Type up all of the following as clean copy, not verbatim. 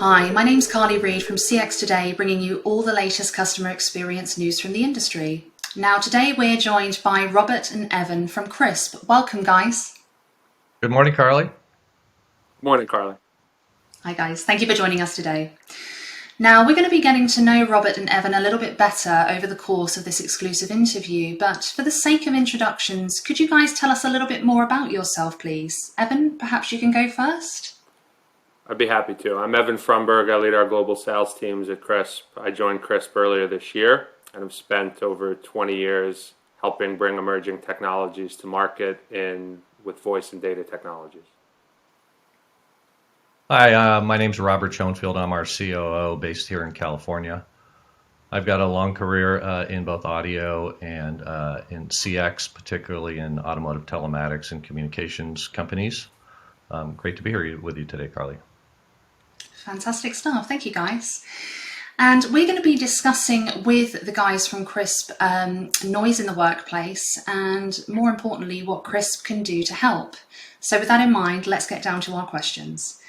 Hi, my name's Carly Reid from CX Today, bringing you all the latest customer experience news from the industry. Now, today we're joined by Robert and Evan from CRISP. Welcome, guys. Good morning, Carly. Good morning, Carly. Hi, guys. Thank you for joining us today. Now, we're going to be getting to know Robert and Evan a little bit better over the course of this exclusive interview, but for the sake of introductions, could you guys tell us a little bit more about yourself, please? Evan, perhaps you can go first? I'd be happy to. I'm Evan Frumberg. I lead our global sales teams at CRISP. I joined CRISP earlier this year and have spent over 20 years helping bring emerging technologies to market with voice and data technologies. Hi, my name's Robert Schoenfeld. I'm our COO based here in California. I've got a long career in both audio and in CX, particularly in automotive telematics and communications companies. Great to be here with you today, Carly. Fantastic stuff. Thank you, guys. And we're going to be discussing with the guys from CRISP noise in the workplace and, more importantly, what CRISP can do to help. So with that in mind, let's get down to our questions.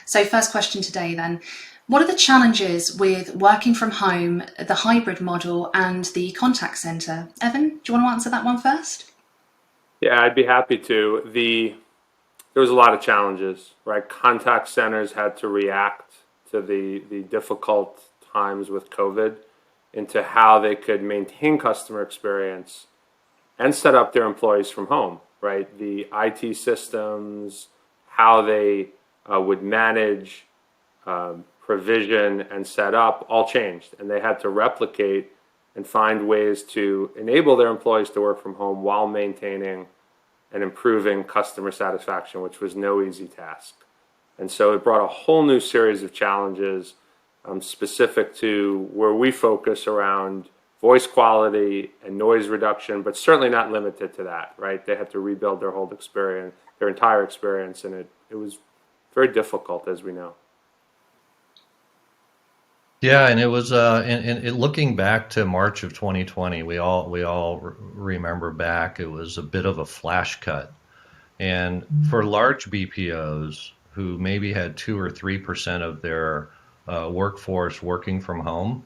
So first question today then, what are the challenges with working from home, the hybrid model and the contact center? Evan, do you want to answer that one first? Yeah, I'd be happy to. There was a lot of challenges, right? Contact centers had to react to the difficult times with COVID into how they could maintain customer experience and set up their employees from home, right? The IT systems, how they would manage, provision, and set up all changed. And they had to replicate and find ways to enable their employees to work from home while maintaining and improving customer satisfaction, which was no easy task. And so it brought a whole new series of challenges specific to where we focus around voice quality and noise reduction, but certainly not limited to that, right? They had to rebuild their whole experience, their entire experience, and it was very difficult, as we know. Yeah, and it was looking back to March of 2020, we all remember back. It was a bit of a flash cut, and for large BPOs who maybe had 2 or 3% of their workforce working from home,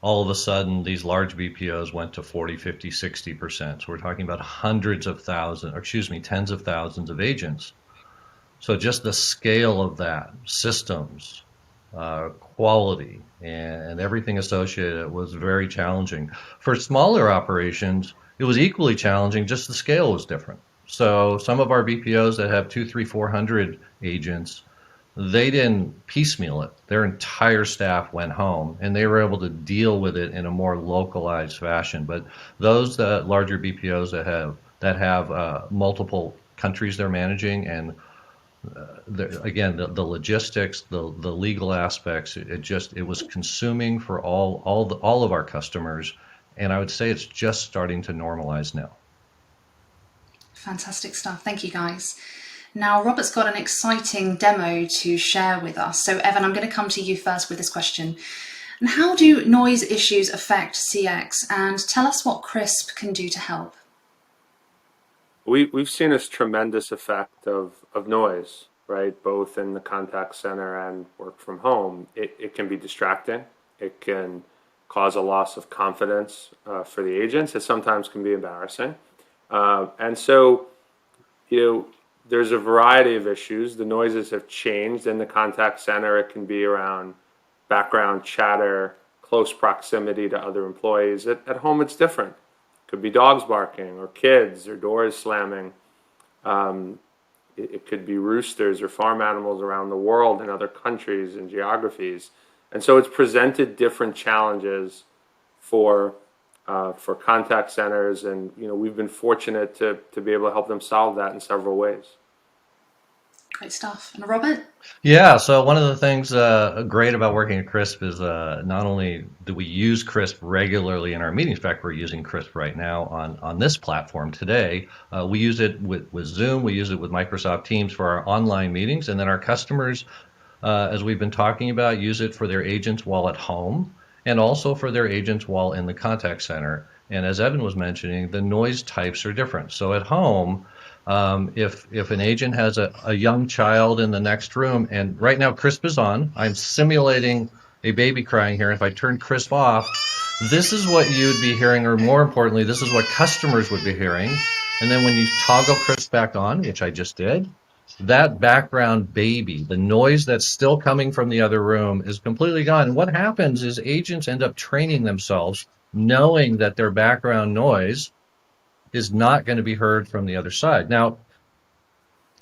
all of a sudden these large BPOs went to 40, 50, 60%. So we're talking about hundreds of thousands, or excuse me, tens of thousands of agents. So just the scale of that, systems, quality, and everything associated was very challenging. For smaller operations, it was equally challenging, just the scale was different. So some of our BPOs that have 2, 3, 400 agents, they didn't piecemeal it. Their entire staff went home, and they were able to deal with it in a more localized fashion. But those larger BPOs that have multiple countries they're managing, and again, the logistics, the legal aspects, it was consuming for all of our customers, and I would say it's just starting to normalize now. Fantastic stuff. Thank you, guys. Now, Robert's got an exciting demo to share with us. So, Evan, I'm going to come to you first with this question. And how do noise issues affect CX? And tell us what CRISP can do to help. We've seen this tremendous effect of noise, right? Both in the contact center and work from home. It can be distracting. It can cause a loss of confidence for the agents. It sometimes can be embarrassing. And so, there's a variety of issues. The noises have changed in the contact center. It can be around background chatter, close proximity to other employees. At home, it's different. Could be dogs barking or kids or doors slamming. It could be roosters or farm animals around the world in other countries and geographies. And so it's presented different challenges for contact centers, and we've been fortunate to be able to help them solve that in several ways. Great stuff. And Robert? Yeah, so one of the things great about working at CRISP is not only do we use CRISP regularly in our meetings, in fact, we're using CRISP right now on this platform today. We use it with Zoom, we use it with Microsoft Teams for our online meetings, and then our customers, as we've been talking about, use it for their agents while at home and also for their agents while in the contact center. And as Evan was mentioning, the noise types are different. So at home, If an agent has a young child in the next room, and right now Crisp is on, I'm simulating a baby crying here. If I turn Crisp off, this is what you'd be hearing, or more importantly, this is what customers would be hearing. And then when you toggle Crisp back on, which I just did, that background baby, the noise that's still coming from the other room is completely gone. And what happens is agents end up training themselves, knowing that their background noise is not going to be heard from the other side. Now,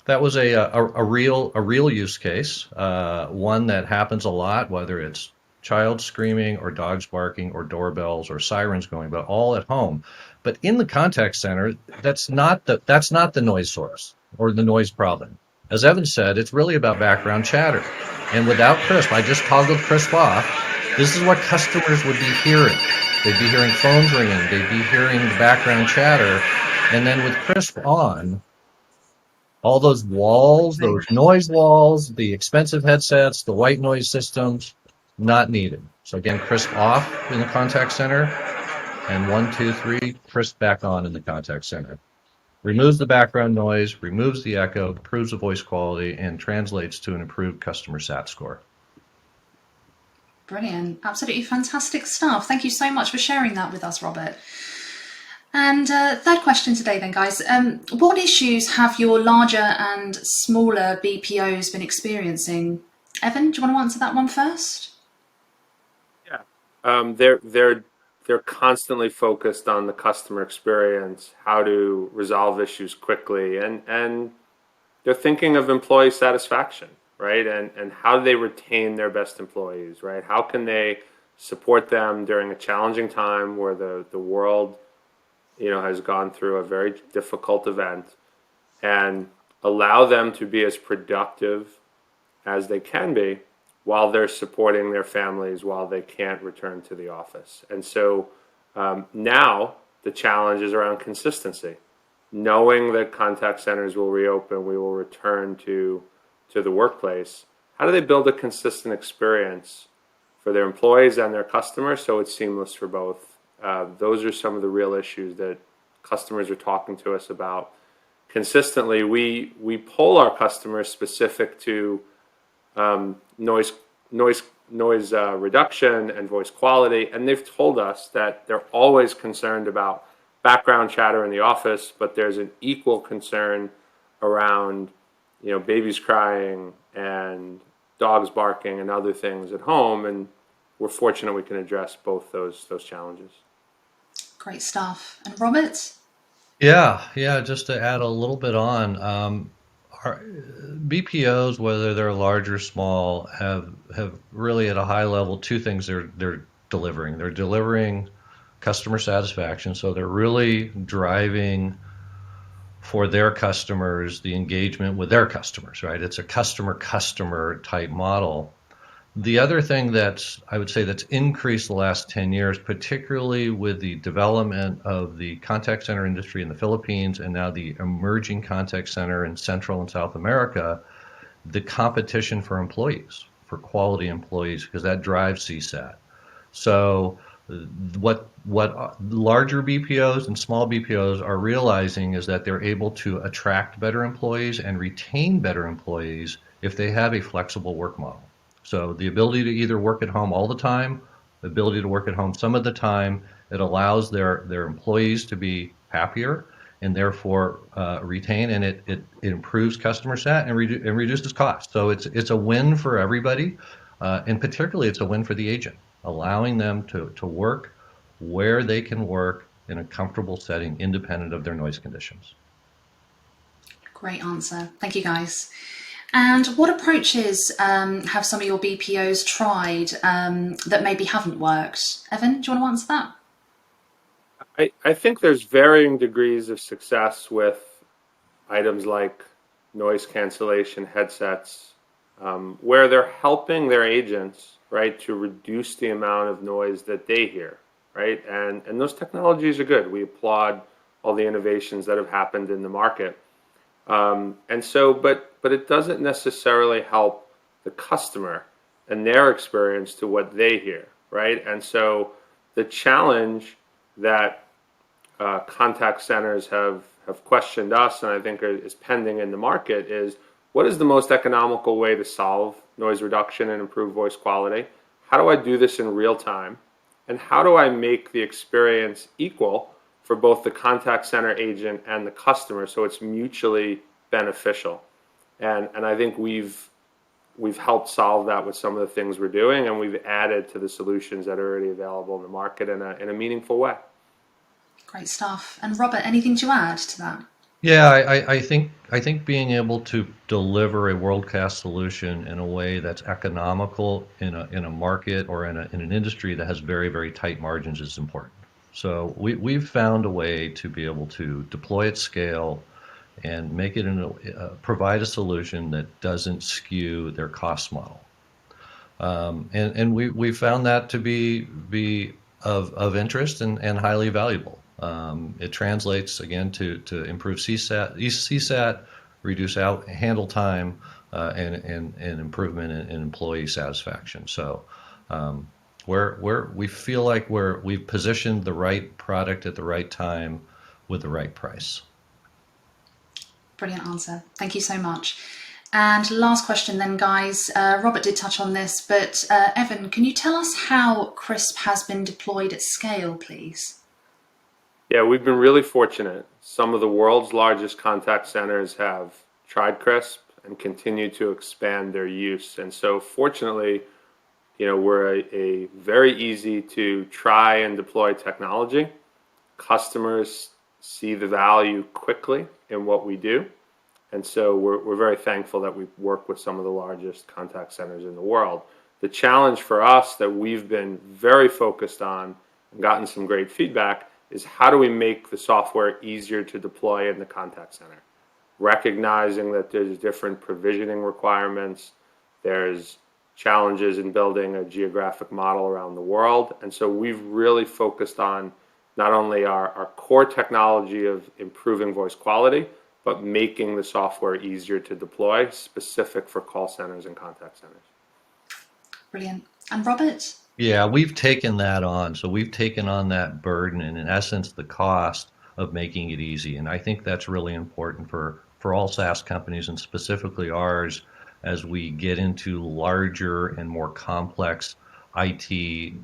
that was a real use case, one that happens a lot, whether it's child screaming or dogs barking or doorbells or sirens going, but all at home. But in the contact center, that's not the noise source or the noise problem. As Evan said, it's really about background chatter. And without Crisp, I just toggled Crisp off. This is what customers would be hearing. They'd be hearing phones ringing. They'd be hearing the background chatter. And then with Crisp on, all those walls, those noise walls, the expensive headsets, the white noise systems, not needed. So again, Crisp off in the contact center, and 1, 2, 3, Crisp back on in the contact center. Removes the background noise, removes the echo, improves the voice quality, and translates to an improved customer SAT score. Brilliant. Absolutely fantastic stuff. Thank you so much for sharing that with us, Robert. And third question today then, guys. What issues have your larger and smaller BPOs been experiencing? Evan, do you want to answer that one first? Yeah. They're constantly focused on the customer experience, how to resolve issues quickly, and they're thinking of employee satisfaction, right? And how do they retain their best employees, right? How can they support them during a challenging time where the world, has gone through a very difficult event, and allow them to be as productive as they can be while they're supporting their families while they can't return to the office. And so now the challenge is around consistency. Knowing that contact centers will reopen, we will return to the workplace. How do they build a consistent experience for their employees and their customers so it's seamless for both? Those are some of the real issues that customers are talking to us about consistently. We poll our customers specific to noise reduction and voice quality, and they've told us that they're always concerned about background chatter in the office, but there's an equal concern around babies crying and dogs barking and other things at home, and we're fortunate we can address both those challenges. Great stuff. And Robert? Yeah, just to add a little bit on, our BPOs, whether they're large or small, have really at a high level two things they're delivering. They're delivering customer satisfaction, so they're really driving for their customers the engagement with their customers, right? It's a customer type model. The other thing I would say that's increased the last 10 years, particularly with the development of the contact center industry in the Philippines and now the emerging contact center in Central and South America, the competition for employees, for quality employees, because that drives CSAT. So what larger BPOs and small BPOs are realizing is that they're able to attract better employees and retain better employees if they have a flexible work model. So the ability to either work at home all the time, the ability to work at home some of the time, it allows their employees to be happier and therefore retain, and it improves customer sat and reduces costs. So it's a win for everybody, and particularly it's a win for the agent, allowing them to work where they can work in a comfortable setting independent of their noise conditions. Great answer. Thank you, guys. And what approaches have some of your BPOs tried that maybe haven't worked? Evan, do you want to answer that? I think there's varying degrees of success with items like noise cancellation headsets, where they're helping their agents, right, to reduce the amount of noise that they hear, right? And those technologies are good. We applaud all the innovations that have happened in the market. But it doesn't necessarily help the customer and their experience to what they hear, right? And so the challenge that contact centers have have questioned us, and I think is pending in the market, is what is the most economical way to solve noise reduction and improve voice quality? How do I do this in real time? And how do I make the experience equal for both the contact center agent and the customer so it's mutually beneficial? And I think we've helped solve that with some of the things we're doing, and we've added to the solutions that are already available in the market in a meaningful way. Great stuff. And Robert, anything to add to that? Yeah, I think being able to deliver a world-class solution in a way that's economical in a market or in an industry that has very, very tight margins is important. So we've found a way to be able to deploy at scale and make it provide a solution that doesn't skew their cost model. And we found that to be of interest and highly valuable. It translates again to improve CSAT, reduce handle time, and improvement in employee satisfaction. So we feel like we've positioned the right product at the right time with the right price. Brilliant answer. Thank you so much. And last question then, guys. Robert did touch on this, but Evan, can you tell us how CRISP has been deployed at scale, please? Yeah, we've been really fortunate. Some of the world's largest contact centers have tried CRISP and continue to expand their use. And so fortunately, we're a very easy to try and deploy technology. Customers see the value quickly in what we do. And so we're very thankful that we work with some of the largest contact centers in the world. The challenge for us that we've been very focused on and gotten some great feedback is how do we make the software easier to deploy in the contact center? Recognizing that there's different provisioning requirements, there's challenges in building a geographic model around the world. And so we've really focused on not only our core technology of improving voice quality, but making the software easier to deploy, specific for call centers and contact centers. Brilliant. And Robert? Yeah, we've taken that on. So we've taken on that burden and in essence the cost of making it easy. And I think that's really important for all SaaS companies and specifically ours as we get into larger and more complex IT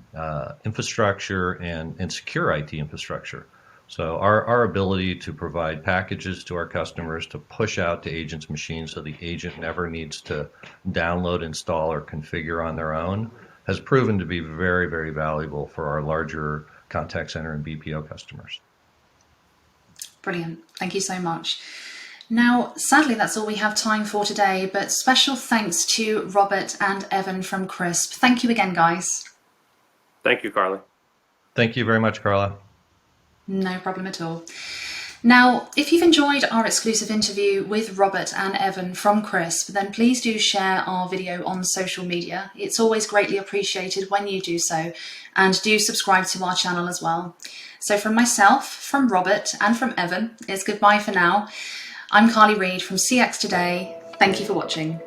infrastructure and secure IT infrastructure. So our ability to provide packages to our customers to push out to agents' machines so the agent never needs to download, install, or configure on their own has proven to be very, very valuable for our larger contact center and BPO customers. Brilliant. Thank you so much. Now, sadly, that's all we have time for today, but special thanks to Robert and Evan from CRISP. Thank you again, guys. Thank you, Carly. Thank you very much, Carla. No problem at all. Now, if you've enjoyed our exclusive interview with Robert and Evan from CRISP, then please do share our video on social media. It's always greatly appreciated when you do so, and do subscribe to our channel as well. So from myself, from Robert, and from Evan, it's goodbye for now. I'm Carly Reid from CX Today. Thank you for watching.